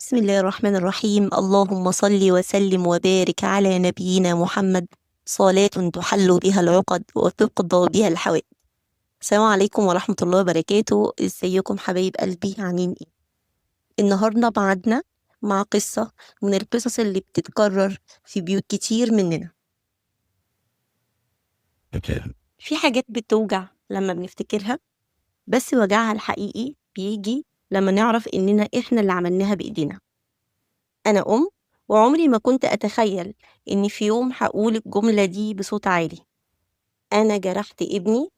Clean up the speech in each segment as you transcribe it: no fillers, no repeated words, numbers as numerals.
بسم الله الرحمن الرحيم. اللهم صل وسلم وبارك على نبينا محمد، صلاة تحل بها العقد وتقضى بها الحوائج. السلام عليكم ورحمة الله وبركاته. ازيكم حبايب قلبي، عاملين ايه؟ النهاردة معادنا مع قصة من القصص اللي بتتكرر في بيوت كتير مننا. في حاجات بتوجع لما بنفتكرها، بس وجعها الحقيقي بيجي لما نعرف اننا احنا اللي عملناها بايدينا. أنا وعمري ما كنت أتخيل إني في يوم هقول الجملة دي بصوت عالي. أنا جرحت ابني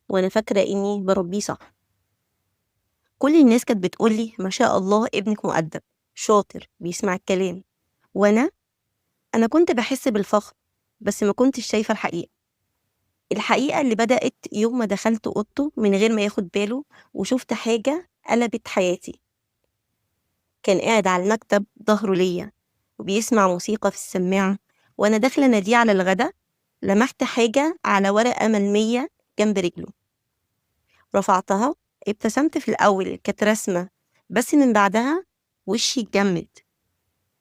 وأنا فاكرة إني بربيه صح. كل الناس كانت بتقولي ما شاء الله ابنك مؤدب شاطر بيسمع الكلام، وأنا كنت بحس بالفخر، بس ما كنتش شايفة الحقيقة اللي بدأت يوم ما دخلت أوضته من غير ما ياخد باله، وشفت حاجة قلبت حياتي. كان قاعد على المكتب ظهره ليا وبيسمع موسيقى في السماعة، وأنا داخلة ناديه على الغدا لمحت حاجة على ورقة ملمية جنب رجله. رفعتها، ابتسمت في الأول كانت رسمة، بس من بعدها وشي اتجمد.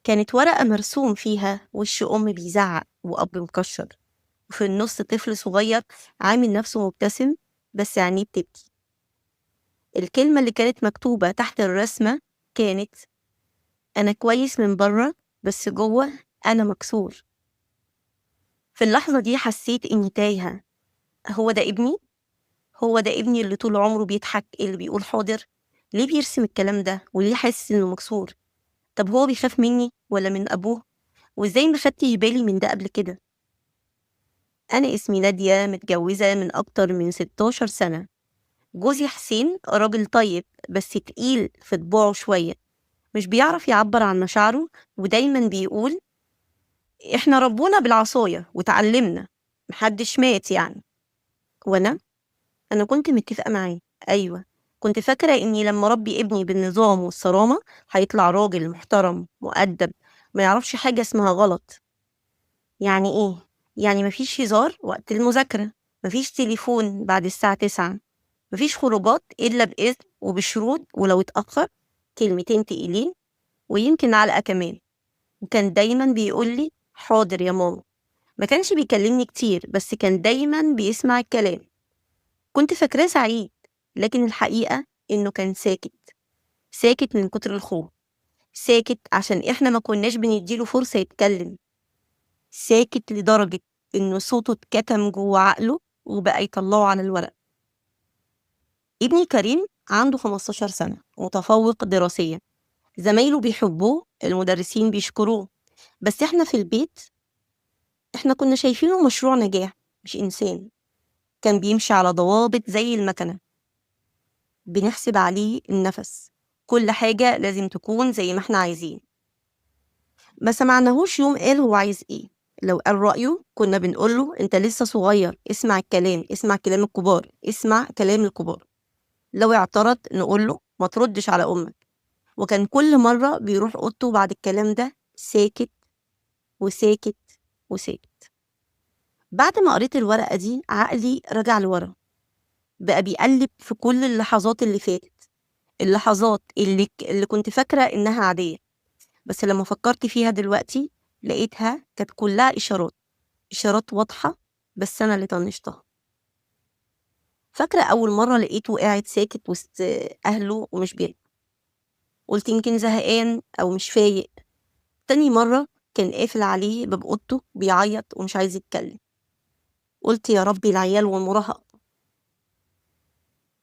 كانت ورقة مرسوم فيها وش أم بيزعق وأب مكشر، وفي النص طفل صغير عامل نفسه مبتسم بس عينيه بتبكي. الكلمة اللي كانت مكتوبة تحت الرسمة كانت: أنا كويس من بره بس جوه أنا مكسور. في اللحظة دي حسيت إني تايهة. هو ده ابني؟ هو ده ابني اللي طول عمره بيضحك، اللي بيقول حاضر؟ ليه بيرسم الكلام ده وليه حاسس إنه مكسور؟ طب هو بيخاف مني ولا من أبوه؟ وإزاي ما خدتش بالي من ده قبل كده؟ أنا اسمي نادية، متجوزة من أكتر من 16 سنة. جوزي حسين راجل طيب بس تقيل في طباعه شوية، مش بيعرف يعبر عن مشاعره، ودايما بيقول إحنا ربونا بالعصاية وتعلمنا، محدش مات يعني. وأنا كنت متفقة معاه. أيوة، كنت فاكرة إني لما ربي ابني بالنظام والصرامة هيطلع راجل محترم مؤدب، ما يعرفش حاجة اسمها غلط. يعني إيه؟ يعني مفيش هزار وقت المذاكرة، مفيش تليفون بعد الساعة 9، مفيش خروجات إلا بإذن وبشروط، ولو اتأخر كلمتين تقيلين ويمكن علقة كمان. وكان دايما بيقولي حاضر يا ماما. ما كانش بيكلمني كتير بس كان دايما بيسمع الكلام. كنت فاكراه سعيد، لكن الحقيقة إنه كان ساكت. ساكت من كتر الخوف، ساكت عشان إحنا ما كناش بنديله فرصة يتكلم، ساكت لدرجة إنه صوته اتكتم جوه عقله وبقى يطلعه على الورق. ابني كريم عنده 15 سنة، متفوق دراسيا، زمايله بيحبوه، المدرسين بيشكروه، بس إحنا في البيت إحنا كنا شايفينه مشروع نجاح مش إنسان. كان بيمشي على ضوابط زي المكنة، بنحسب عليه النفس، كل حاجة لازم تكون زي ما احنا عايزين. ما سمعناهوش يوم قال هو عايز ايه. لو قال رأيه كنا بنقوله انت لسه صغير، اسمع الكلام، اسمع كلام الكبار، اسمع كلام الكبار. لو اعترض نقوله ما تردش على أمك. وكان كل مرة بيروح أوضته بعد الكلام ده ساكت وساكت وساكت. بعد ما قريت الورقة دي عقلي رجع لورا، بقى بيقلب في كل اللحظات اللي فاتت، اللحظات اللي كنت فاكرة إنها عادية، بس لما فكرت فيها دلوقتي لقيتها كانت كلها إشارات واضحة، بس أنا اللي طنشتها. فاكرة أول مرة لقيته قاعد ساكت وسط أهله ومش بيرد، قلت يمكن زهقان أو مش فايق. تاني مرة كان قافل عليه باب أوضته بيعيط ومش عايز يتكلم، قلت يا ربي العيال والمراهقة.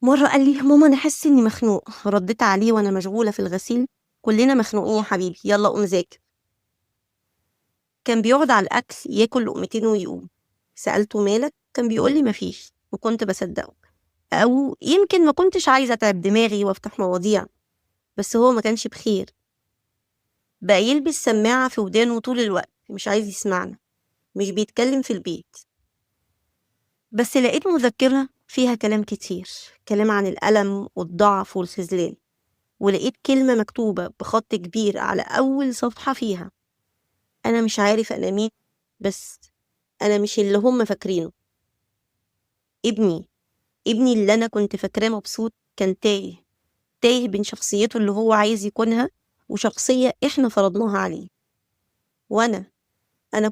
مرة قال لي ماما أنا حاسس إني مخنوق، رديت عليه وأنا مشغولة في الغسيل: كلنا مخنوقين يا حبيبي، يلا قوم ذاكر. كان بيقعد على الأكل ياكل لقمتين ويقوم. سألته مالك؟ كان بيقولي مفيش، وكنت بصدقه، أو يمكن ما كنتش عايزة أتعب دماغي وأفتح مواضيع، بس هو ما كانش بخير. بقى يلبس سماعة في ودانه طول الوقت، مش عايز يسمعنا، مش بيتكلم في البيت. بس لقيت مذكرة فيها كلام كتير، كلام عن الألم والضعف والخذلان، ولقيت كلمة مكتوبة بخط كبير على أول صفحة فيها: أنا مش عارف أنا مين، بس أنا مش اللي هم فاكرينه. ابني ابني اللي أنا كنت فاكراه مبسوط كان تايه بين شخصيته اللي هو عايز يكونها وشخصية إحنا فرضناها عليه. وأنا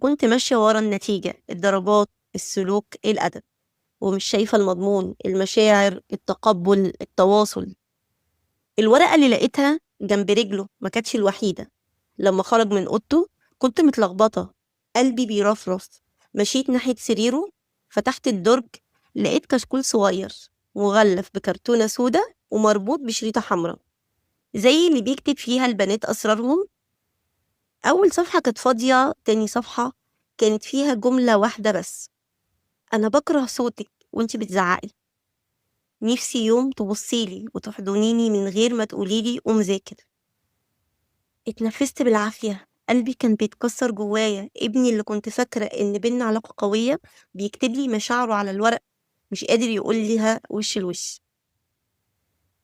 كنت ماشية ورا النتيجة، الدرجات، السلوك، الأدب، ومش شايفة المضمون، المشاعر، التقبل، التواصل. الورقة اللي لقيتها جنب رجله ما كانتش الوحيدة. لما خرج من أوضته كنت متلخبطة، قلبي بيرفرف. مشيت ناحية سريره، فتحت الدرج، لقيت كشكول صغير مغلف بكرتونة سودا ومربوط بشريطة حمراء، زي اللي بيكتب فيها البنات أسرارهم. أول صفحة كانت فاضية، تاني صفحة كانت فيها جملة واحدة بس: أنا بكره صوتك وانتي بتزعقي، نفسي يوم تبصيلي وتحضنيني من غير ما تقوليلي قوم ذاكر. اتنفست بالعافية، قلبي كان بيتكسر جوايا. ابني اللي كنت فاكرة إن بينا علاقة قوية بيكتب لي مشاعره على الورق، مش قادر يقول ليها وش الوش.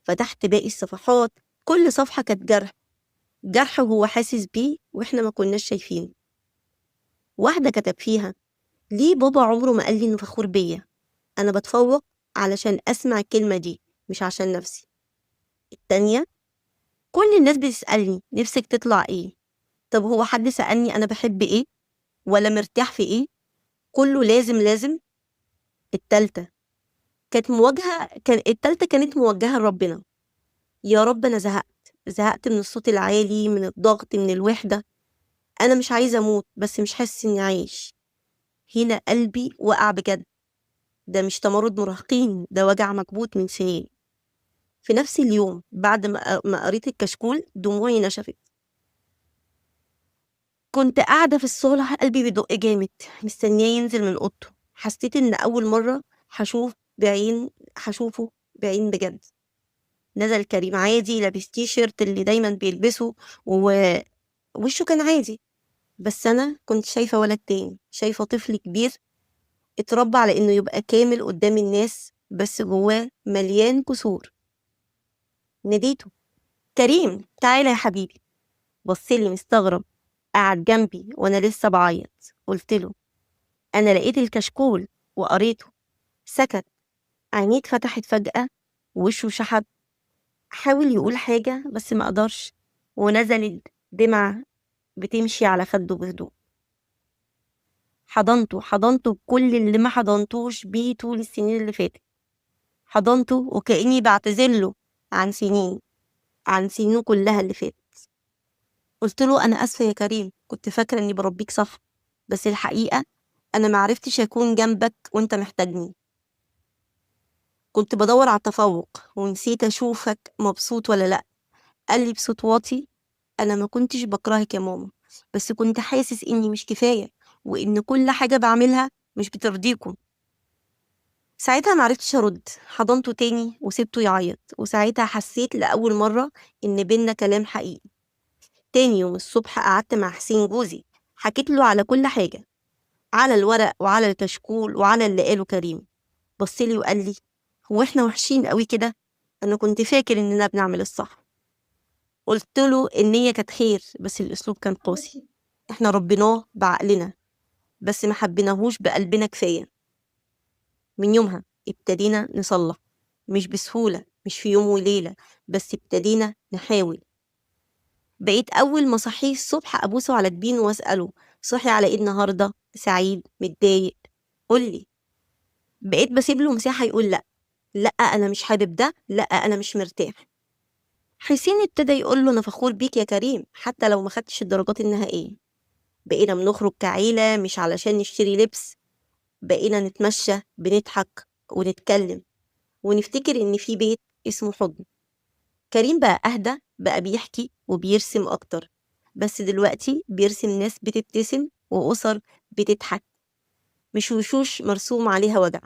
فتحت باقي الصفحات، كل صفحة كانت جرح، جرح هو حاسس بيه وإحنا ما كناش شايفينه. واحدة كتب فيها: ليه بابا عمره ما قال لي إنه فخور بيا؟ أنا بتفوق علشان أسمع الكلمة دي، مش عشان نفسي. التانية: كل الناس بتسألني نفسك تطلع إيه؟ طب هو حد سألني أنا بحب إيه؟ ولا مرتاح في إيه؟ كله لازم لازم. التالتة التالتة كانت موجهة لربنا: يا رب أنا زهقت من الصوت العالي، من الضغط، من الوحدة. أنا مش عايزة أموت، بس مش حاسس إني عايش. هنا قلبي وقع بجد. ده مش تمرد مراهقين، ده وجع مكبوت من سنين. في نفس اليوم بعد ما قريت الكشكول دموعي نشفت. كنت قاعدة في الصالة، قلبي بيدق جامد، مستنياه ينزل من أوضته. حسيت إن أول مرة هشوفه بعين بجد. نزل كريم عادي، لابس تي شيرت اللي دايما بيلبسه، ووشه كان عادي. بس أنا كنت شايفة ولد تاني، شايفة طفل كبير اتربى على إنه يبقى كامل قدام الناس، بس جواه مليان كسور. ناديته: كريم تعالى يا حبيبي. بصلي مستغرب، قعد جنبي وأنا لسه بعيط. قلت له: أنا لقيت الكشكول وقريته. سكت، عينيه اتفتحت فجأة، ووشه شحب. حاول يقول حاجة بس ما قدرش، ونزلت دمعة بتمشي على خده بهدوء. حضنته بكل اللي ما حضنتوش بيه طول السنين اللي فاتت. حضنته وكأني بعتذرله عن عن سنينه كلها اللي فاتت. قلت له: أنا آسفة يا كريم، كنت فاكرة إني بربيك صح، بس الحقيقة أنا معرفتش أكون جنبك وأنت محتاجني. كنت بدور على التفوق ونسيت أشوفك مبسوط ولا لأ. قال لي بصوت واطي: أنا ما كنتش بكرهك يا ماما، بس كنت حاسس إني مش كفاية، وإن كل حاجة بعملها مش بترضيكم. ساعتها معرفتش أرد، حضنته تاني وسبته يعيط، وساعتها حسيت لأول مرة إن بينا كلام حقيقي. تاني يوم الصبح قعدت مع حسين جوزي، حكيت له على كل حاجة، على الورق وعلى الكشكول وعلى اللي قاله كريم. بصلي وقال لي: هو احنا وحشين قوي كده؟ أنا كنت فاكر إننا بنعمل الصح. قلت له النية كانت خير، بس الأسلوب كان قاسي. احنا ربيناه بعقلنا، بس ما حبيناهوش بقلبنا كفاية. من يومها ابتدينا نصلح، مش بسهولة، مش في يوم وليلة، بس ابتدينا نحاول. بقيت أول ما صحيه الصبح أبوسه على جبينه وأسأله: صحي على إيه النهاردة؟ سعيد؟ متضايق؟ قولي. بقيت بسيب له مساحة يقول لأ، لأ أنا مش حابب ده، لأ أنا مش مرتاح. حسين ابتدى يقول له: أنا فخور بيك يا كريم حتى لو ما خدتش الدرجات النهائية. بقينا بنخرج كعيلة مش علشان نشتري لبس، بقينا نتمشى، بنضحك ونتكلم، ونفتكر إن في بيت اسمه حضن. كريم بقى أهدى، بقى بيحكي وبيرسم أكتر، بس دلوقتي بيرسم ناس بتبتسم وأسر بتضحك، مش وشوش مرسوم عليها وجع.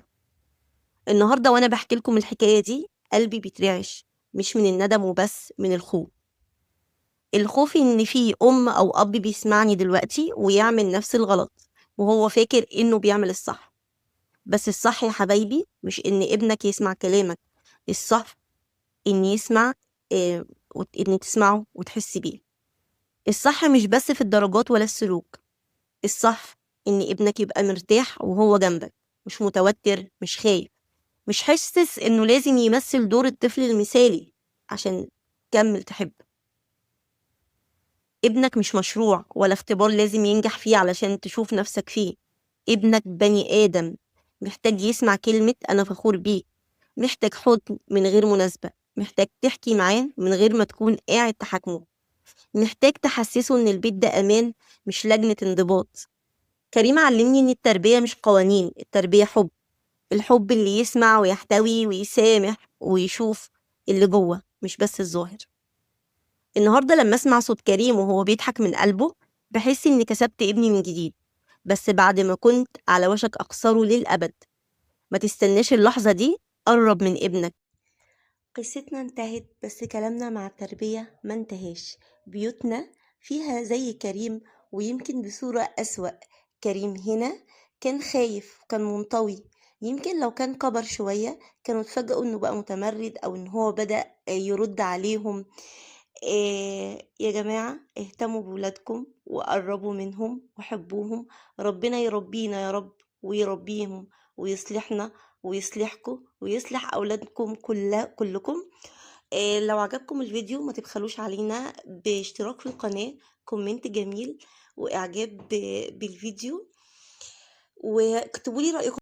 النهاردة وأنا بحكي لكم الحكاية دي قلبي بيترعش، مش من الندم وبس، من الخوف إن في أم أو أب بيسمعني دلوقتي ويعمل نفس الغلط وهو فاكر إنه بيعمل الصح. بس الصح يا حبايبي مش إن ابنك يسمع كلامك، الصح إن يسمع، إن تسمعه وتحس بيه. الصح مش بس في الدرجات ولا السلوك، الصح إن ابنك يبقى مرتاح وهو جنبك، مش متوتر، مش خايف، مش حاسس إنه لازم يمثل دور الطفل المثالي عشان تكمل تحب. ابنك مش مشروع ولا اختبار لازم ينجح فيه علشان تشوف نفسك فيه. ابنك بني آدم محتاج يسمع كلمة أنا فخور بيك، محتاج حضن من غير مناسبة، محتاج تحكي معاه من غير ما تكون قاعد تحاكمه، محتاج تحسسه إن البيت ده أمان مش لجنة انضباط. كريم علمني إن التربية مش قوانين، التربية حب، الحب اللي يسمع ويحتوي ويسامح ويشوف اللي جوه مش بس الظاهر. النهاردة لما أسمع صوت كريم وهو بيضحك من قلبه بحس إني كسبت ابني من جديد، بس بعد ما كنت على وشك أخسره للأبد. ما تستناش اللحظة دي، قرب من ابنك. قصتنا انتهت بس كلامنا مع التربية ما انتهاش. بيوتنا فيها زي كريم ويمكن بصورة أسوأ. كريم هنا كان خايف، كان منطوي، يمكن لو كان كبر شوية كانوا اتفاجئوا انه بقى متمرد او ان هو بدأ يرد عليهم. يا جماعة اهتموا بولادكم وقربوا منهم وحبوهم. ربنا يربينا يا رب ويربيهم ويصلحنا ويصلحكم ويصلح أولادكم كلكم. لو عجبكم الفيديو ما تبخلوش علينا باشتراك في القناة، كومنت جميل وإعجاب بالفيديو، واكتبوا لي رأيكم.